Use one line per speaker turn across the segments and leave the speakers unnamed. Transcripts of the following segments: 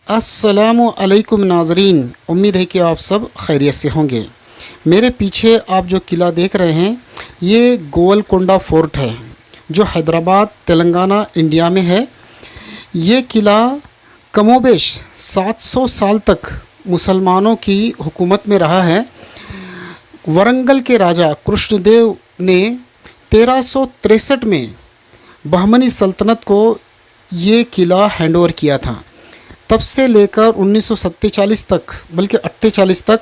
अस्सलामु अलैकुम नाज़रीन, उम्मीद है कि आप सब खैरियत से होंगे। मेरे पीछे आप जो किला देख रहे हैं ये गोलकोंडा फोर्ट है जो हैदराबाद तेलंगाना इंडिया में है। ये किला कमोबेश 700 साल तक मुसलमानों की हुकूमत में रहा है। वरंगल के राजा कृष्णदेव ने 1363 में बहमनी सल्तनत को ये किला हैंडओवर किया था। तब से लेकर 1947 तक बल्कि 48 तक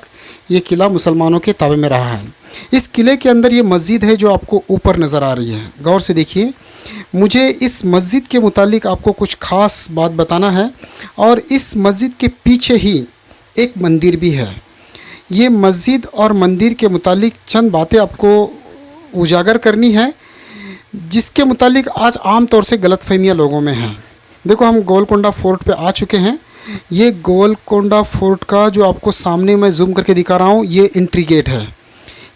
ये किला मुसलमानों के ताबे में रहा है। इस किले के अंदर ये मस्जिद है जो आपको ऊपर नज़र आ रही है। गौर से देखिए, मुझे इस मस्जिद के मुतालिक आपको कुछ ख़ास बात बताना है और इस मस्जिद के पीछे ही एक मंदिर भी है। ये मस्जिद और मंदिर के मुतालिक चंद बातें आपको उजागर करनी है जिसके मुतालिक आज आम तौर से गलतफहमियाँ लोगों में हैं। देखो, हम गोलकोंडा फोर्ट पे आ चुके हैं। ये गोलकोंडा फोर्ट का जो आपको सामने मैं जूम करके दिखा रहा हूँ ये एंट्री गेट है।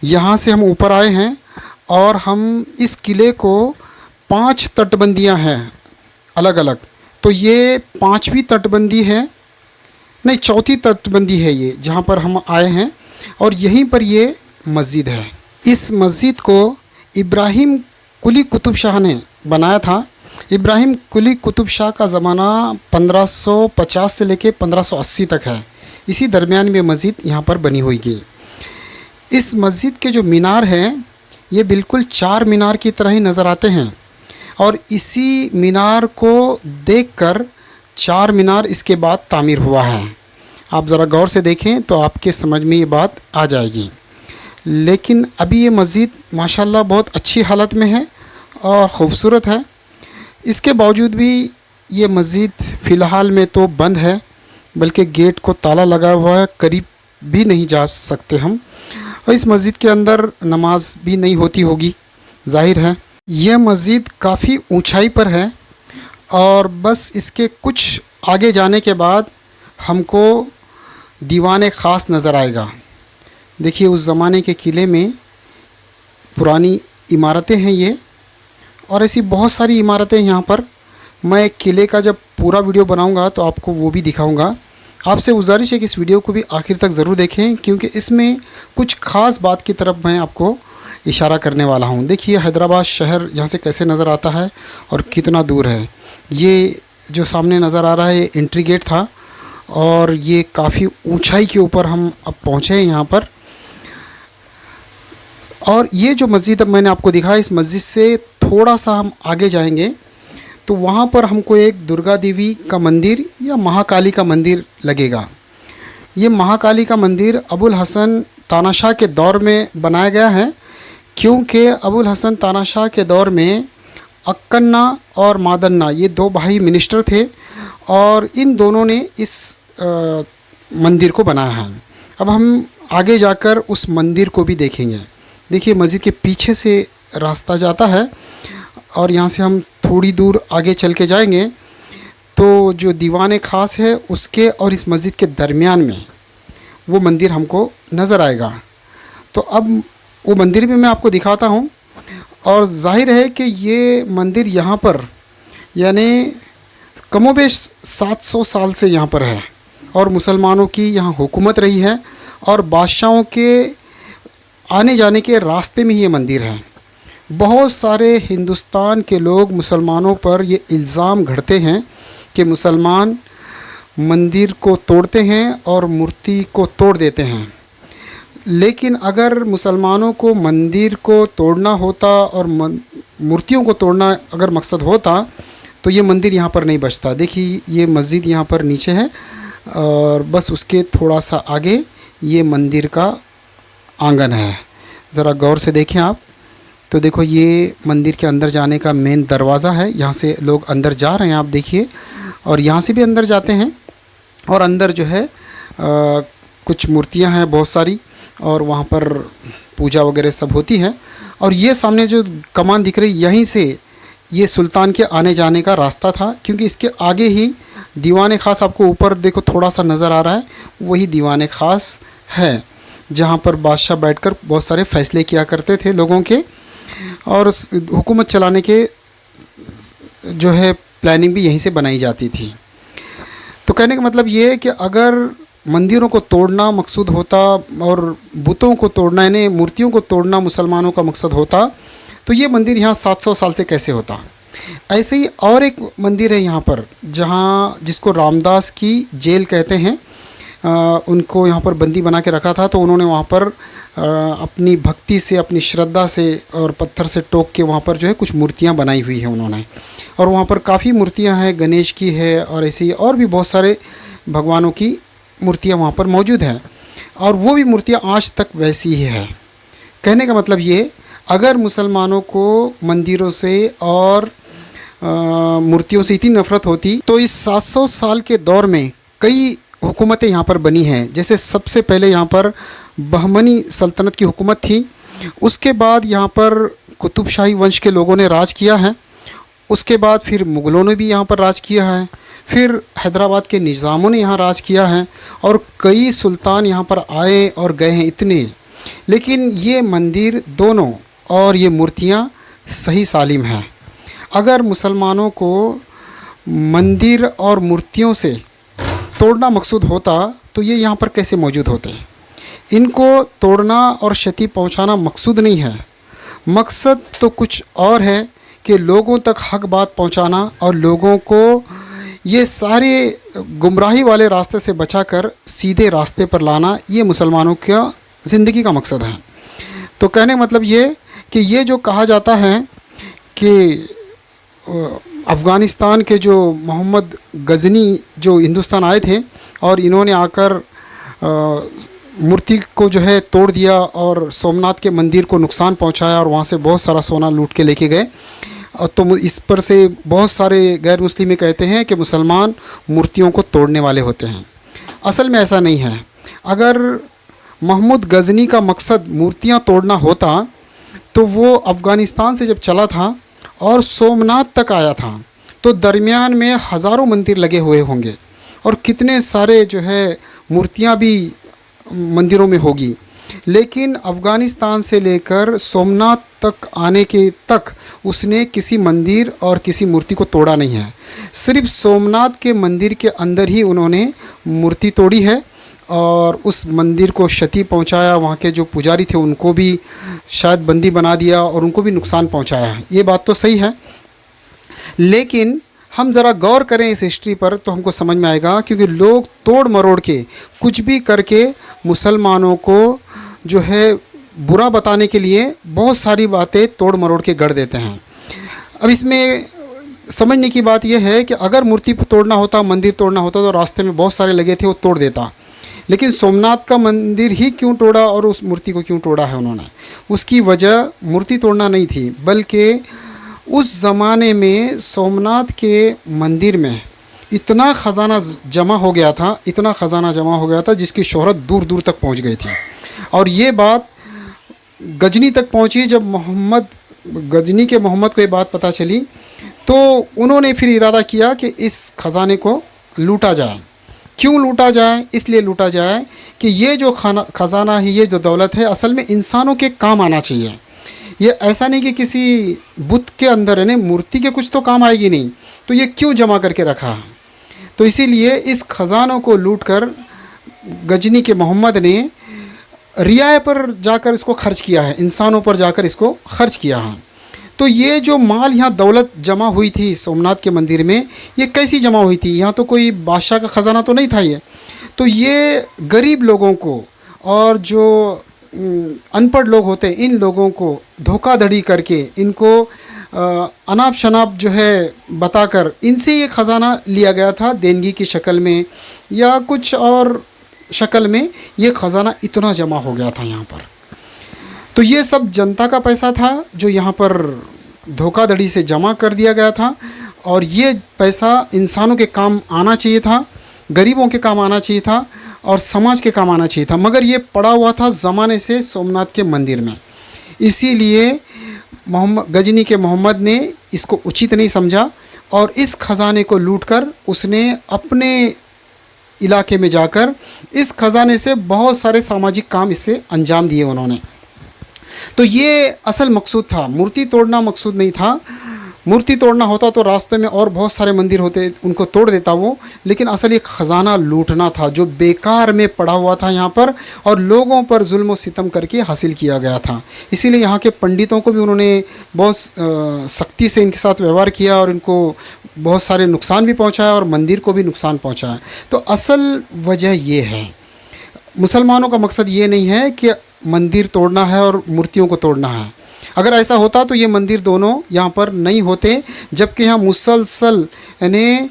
यहाँ से हम ऊपर आए हैं और हम इस किले को 5 तटबंदियाँ हैं अलग अलग। तो ये 5वीं तटबंदी है, नहीं 4थी तटबंदी है ये जहाँ पर हम आए हैं और यहीं पर ये मस्जिद है। इस मस्जिद को इब्राहिम कुली कुतुब शाह ने बनाया था। इब्राहिम कुली कुतुब शाह का ज़माना 1550 से लेके 1580 तक है। इसी दरमियान में मस्जिद यहाँ पर बनी हुई थी। इस मस्जिद के जो मीनार हैं ये बिल्कुल 4 मीनार की तरह ही नज़र आते हैं और इसी मीनार को देखकर 4 मीनार इसके बाद तामीर हुआ है। आप ज़रा गौर से देखें तो आपके समझ में ये बात आ जाएगी। लेकिन अभी ये मस्जिद माशाल्लाह बहुत अच्छी हालत में है और ख़ूबसूरत है। इसके बावजूद भी ये मस्जिद फ़िलहाल में तो बंद है, बल्कि गेट को ताला लगा हुआ है, करीब भी नहीं जा सकते हम। और इस मस्जिद के अंदर नमाज भी नहीं होती होगी, जाहिर है। यह मस्जिद काफ़ी ऊंचाई पर है और बस इसके कुछ आगे जाने के बाद हमको दीवान ख़ास नज़र आएगा। देखिए, उस ज़माने के किले में पुरानी इमारतें हैं ये, और ऐसी बहुत सारी इमारतें यहाँ पर। मैं किले का जब पूरा वीडियो बनाऊंगा तो आपको वो भी दिखाऊंगा। आपसे गुजारिश है कि इस वीडियो को भी आखिर तक ज़रूर देखें क्योंकि इसमें कुछ ख़ास बात की तरफ मैं आपको इशारा करने वाला हूँ। देखिए, हैदराबाद शहर यहाँ से कैसे नज़र आता है और कितना दूर है। ये जो सामने नज़र आ रहा है ये एंट्री गेट था और ये काफ़ी ऊँचाई के ऊपर हम अब पहुँचे हैं यहाँ पर। और ये जो मस्जिद अब मैंने आपको दिखाया, इस मस्जिद से थोड़ा सा हम आगे जाएंगे तो वहाँ पर हमको एक दुर्गा देवी का मंदिर या महाकाली का मंदिर लगेगा। ये महाकाली का मंदिर अबुल हसन तानाशाह के दौर में बनाया गया है क्योंकि अबुल हसन तानाशाह के दौर में अक्कन्ना और मादन्ना ये 2 भाई मिनिस्टर थे और इन दोनों ने इस मंदिर को बनाया है। अब हम आगे जाकर उस मंदिर को भी देखेंगे। देखिए, मस्जिद के पीछे से रास्ता जाता है और यहाँ से हम थोड़ी दूर आगे चल के जाएंगे तो जो दीवान ख़ास है उसके और इस मस्जिद के दरमियान में वो मंदिर हमको नज़र आएगा। तो अब वो मंदिर भी मैं आपको दिखाता हूँ और जाहिर है कि ये मंदिर यहाँ पर यानी कमोबेश 700 साल से यहाँ पर है और मुसलमानों की यहाँ हुकूमत रही है और बादशाहों के आने जाने के रास्ते में ही ये मंदिर है। बहुत सारे हिंदुस्तान के लोग मुसलमानों पर ये इल्ज़ाम घड़ते हैं कि मुसलमान मंदिर को तोड़ते हैं और मूर्ति को तोड़ देते हैं। लेकिन अगर मुसलमानों को मंदिर को तोड़ना होता और मूर्तियों को तोड़ना अगर मकसद होता तो ये मंदिर यहाँ पर नहीं बचता। देखिए, ये मस्जिद यहाँ पर नीचे है और बस उसके थोड़ा सा आगे ये मंदिर का आंगन है। ज़रा गौर से देखें आप तो देखो, ये मंदिर के अंदर जाने का मेन दरवाज़ा है। यहाँ से लोग अंदर जा रहे हैं, आप देखिए, और यहाँ से भी अंदर जाते हैं और अंदर जो है कुछ मूर्तियाँ हैं बहुत सारी और वहाँ पर पूजा वगैरह सब होती है। और ये सामने जो कमान दिख रही यहीं से ये सुल्तान के आने जाने का रास्ता था क्योंकि इसके आगे ही दीवान ख़ास आपको ऊपर देखो थोड़ा सा नज़र आ रहा है, वही दीवान ख़ास है जहाँ पर बादशाह बैठकर बहुत सारे फ़ैसले किया करते थे लोगों के और हुकूमत चलाने के जो है प्लानिंग भी यहीं से बनाई जाती थी। तो कहने का मतलब ये है कि अगर मंदिरों को तोड़ना मकसूद होता और बुतों को तोड़ना यानी मूर्तियों को तोड़ना मुसलमानों का मकसद होता, तो ये मंदिर यहाँ 700 साल से कैसे होता। ऐसे ही और एक मंदिर है यहाँ पर, जहाँ जिसको रामदास की जेल कहते हैं। उनको यहाँ पर बंदी बना के रखा था, तो उन्होंने वहाँ पर अपनी भक्ति से, अपनी श्रद्धा से और पत्थर से टोक के वहाँ पर जो है कुछ मूर्तियाँ बनाई हुई हैं उन्होंने। और वहाँ पर काफ़ी मूर्तियाँ हैं, गणेश की है और ऐसी और भी बहुत सारे भगवानों की मूर्तियाँ वहाँ पर मौजूद हैं। और वो भी मूर्तियाँ आज तक वैसी ही है। कहने का मतलब ये, अगर मुसलमानों को मंदिरों से और मूर्तियों से इतनी नफ़रत होती, तो इस 700 साल के दौर में कई हुकूमतें यहाँ पर बनी हैं। जैसे सबसे पहले यहाँ पर बहमनी सल्तनत की हुकूमत थी, उसके बाद यहाँ पर कुतुबशाही वंश के लोगों ने राज किया है, उसके बाद फिर मुग़लों ने भी यहाँ पर राज किया है, फिर हैदराबाद के निज़ामों ने यहाँ राज किया है और कई सुल्तान यहाँ पर आए और गए हैं इतने। लेकिन ये मंदिर दोनों और ये मूर्तियाँ सही सालिम हैं। अगर मुसलमानों को मंदिर और मूर्तियों से तोड़ना मकसूद होता तो ये यहाँ पर कैसे मौजूद होते। इनको तोड़ना और क्षति पहुँचाना मकसूद नहीं है, मकसद तो कुछ और है कि लोगों तक हक बात पहुँचाना और लोगों को ये सारे गुमराही वाले रास्ते से बचाकर सीधे रास्ते पर लाना, ये मुसलमानों का ज़िंदगी का मकसद है। तो कहने का मतलब ये कि ये जो कहा जाता है कि अफ़गानिस्तान के जो मोहम्मद गज़नी जो हिंदुस्तान आए थे और इन्होंने आकर मूर्ति को जो है तोड़ दिया और सोमनाथ के मंदिर को नुकसान पहुंचाया और वहाँ से बहुत सारा सोना लूट के लेके गए। और तो इस पर से बहुत सारे गैर मुस्लिम कहते हैं कि मुसलमान मूर्तियों को तोड़ने वाले होते हैं। असल में ऐसा नहीं है। अगर मोहम्मद गज़नी का मकसद मूर्तियाँ तोड़ना होता तो वो अफ़गानिस्तान से जब चला था और सोमनाथ तक आया था तो दरमियान में हज़ारों मंदिर लगे हुए होंगे और कितने सारे जो है मूर्तियाँ भी मंदिरों में होगी। लेकिन अफ़गानिस्तान से लेकर सोमनाथ तक आने के तक उसने किसी मंदिर और किसी मूर्ति को तोड़ा नहीं है। सिर्फ सोमनाथ के मंदिर के अंदर ही उन्होंने मूर्ति तोड़ी है और उस मंदिर को क्षति पहुंचाया। वहाँ के जो पुजारी थे उनको भी शायद बंदी बना दिया और उनको भी नुकसान पहुंचाया है। ये बात तो सही है, लेकिन हम ज़रा गौर करें इस हिस्ट्री पर तो हमको समझ में आएगा, क्योंकि लोग तोड़ मरोड़ के कुछ भी करके मुसलमानों को जो है बुरा बताने के लिए बहुत सारी बातें तोड़ मरोड़ के गढ़ देते हैं। अब इसमें समझने की बात यह है कि अगर मूर्ति तोड़ना होता, मंदिर तोड़ना होता तो रास्ते में बहुत सारे लगे थे, वो तोड़ देता। लेकिन सोमनाथ का मंदिर ही क्यों तोड़ा और उस मूर्ति को क्यों तोड़ा है उन्होंने? उसकी वजह मूर्ति तोड़ना नहीं थी, बल्कि उस ज़माने में सोमनाथ के मंदिर में इतना ख़जाना जमा हो गया था, इतना ख़जाना जमा हो गया था जिसकी शोहरत दूर दूर तक पहुंच गई थी। और ये बात गजनी तक पहुंची। जब मोहम्मद गजनी के मोहम्मद को ये बात पता चली तो उन्होंने फिर इरादा किया कि इस ख़जाने को लूटा जाए। क्यों लूटा जाए? इसलिए लूटा जाए कि ये जो ख़जाना है, ये जो दौलत है, असल में इंसानों के काम आना चाहिए। ये ऐसा नहीं कि किसी बुत के अंदर है ना, मूर्ति के कुछ तो काम आएगी नहीं, तो ये क्यों जमा करके रखा। तो इसीलिए इस ख़जानों को लूटकर गजनी के मोहम्मद ने रियाए पर जाकर इसको खर्च किया है, इंसानों पर जाकर इसको खर्च किया है। तो ये जो माल यहाँ दौलत जमा हुई थी सोमनाथ के मंदिर में, ये कैसी जमा हुई थी? यहाँ तो कोई बादशाह का ख़जाना तो नहीं था ये। तो ये गरीब लोगों को और जो अनपढ़ लोग होते हैं, इन लोगों को धोखाधड़ी करके, इनको अनाप शनाप जो है बताकर इनसे ये ख़जाना लिया गया था, देनगी की शक्ल में या कुछ और शक्ल में ये ख़जाना इतना जमा हो गया था यहाँ पर। तो ये सब जनता का पैसा था जो यहाँ पर धोखाधड़ी से जमा कर दिया गया था और ये पैसा इंसानों के काम आना चाहिए था, गरीबों के काम आना चाहिए था और समाज के काम आना चाहिए था। मगर ये पड़ा हुआ था ज़माने से सोमनाथ के मंदिर में। इसीलिए गजनी के मोहम्मद ने इसको उचित नहीं समझा और इस ख़जाने को लूटकर उसने अपने इलाके में जाकर इस ख़जाने से बहुत सारे सामाजिक काम इससे अंजाम दिए उन्होंने। तो ये असल मकसूद था, मूर्ति तोड़ना मकसूद नहीं था। मूर्ति तोड़ना होता तो रास्ते में और बहुत सारे मंदिर होते, उनको तोड़ देता वो, लेकिन असल एक ख़जाना लूटना था जो बेकार में पड़ा हुआ था यहाँ पर और लोगों पर जुल्म व सितम करके हासिल किया गया था। इसीलिए यहाँ के पंडितों को भी उन्होंने बहुत सख्ती से इनके साथ व्यवहार किया और इनको बहुत सारे नुकसान भी पहुँचाया और मंदिर को भी नुकसान पहुँचाया। तो असल वजह ये है, मुसलमानों का मकसद ये नहीं है कि मंदिर तोड़ना है और मूर्तियों को तोड़ना है। अगर ऐसा होता तो ये मंदिर दोनों यहाँ पर नहीं होते, जबकि यहाँ मुसलसल यानी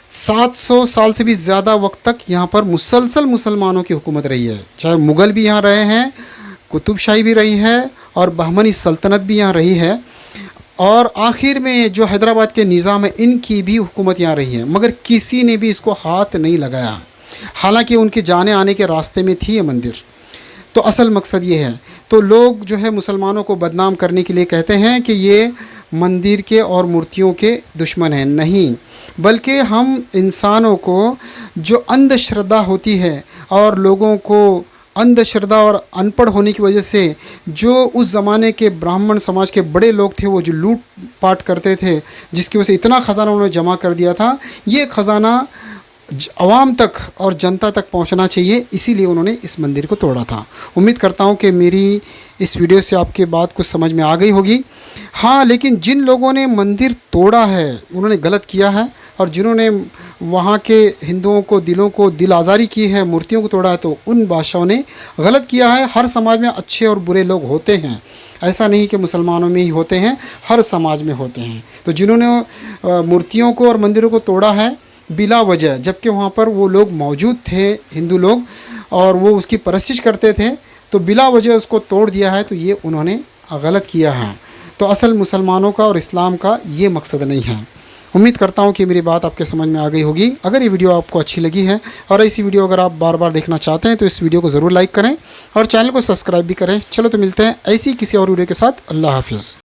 700 साल से भी ज़्यादा वक्त तक यहाँ पर मुसलसल मुसलमानों की हुकूमत रही है। चाहे मुग़ल भी यहाँ रहे हैं, कुतुबशाही भी रही है और बहमनी सल्तनत भी यहाँ रही है, और आखिर में जो हैदराबाद के निज़ाम है इनकी भी हुकूमत यहाँ रही है, मगर किसी ने भी इसको हाथ नहीं लगाया। हालांकि उनके जाने आने के रास्ते में थी ये मंदिर। तो असल मकसद ये है। तो लोग जो है मुसलमानों को बदनाम करने के लिए कहते हैं कि ये मंदिर के और मूर्तियों के दुश्मन हैं। नहीं, बल्कि हम इंसानों को जो अंधश्रद्धा होती है और लोगों को अंधश्रद्धा और अनपढ़ होने की वजह से जो उस ज़माने के ब्राह्मण समाज के बड़े लोग थे वो जो लूट पाट करते थे, जिसकी वजह से इतना ख़जाना उन्होंने जमा कर दिया था, ये ख़जाना आवाम तक और जनता तक पहुंचना चाहिए, इसीलिए उन्होंने इस मंदिर को तोड़ा था। उम्मीद करता हूं कि मेरी इस वीडियो से आपके बात कुछ समझ में आ गई होगी। हाँ, लेकिन जिन लोगों ने मंदिर तोड़ा है उन्होंने गलत किया है, और जिन्होंने वहाँ के हिंदुओं को दिल आज़ारी की है, मूर्तियों को तोड़ा है, तो उन बादशाहों ने गलत किया है। हर समाज में अच्छे और बुरे लोग होते हैं, ऐसा नहीं कि मुसलमानों में ही होते हैं, हर समाज में होते हैं। तो जिन्होंने मूर्तियों को और मंदिरों को तोड़ा है बिला वजह, जबकि वहाँ पर वो लोग मौजूद थे हिंदू लोग और वो उसकी परस्तिश करते थे, तो बिला वजह उसको तोड़ दिया है, तो ये उन्होंने गलत किया है। तो असल मुसलमानों का और इस्लाम का ये मकसद नहीं है। उम्मीद करता हूँ कि मेरी बात आपके समझ में आ गई होगी। अगर ये वीडियो आपको अच्छी लगी है और ऐसी वीडियो अगर आप बार बार देखना चाहते हैं तो इस वीडियो को ज़रूर लाइक करें और चैनल को सब्सक्राइब भी करें। चलो तो मिलते हैं ऐसी किसी और वीडियो के साथ। अल्लाह हाफिज़।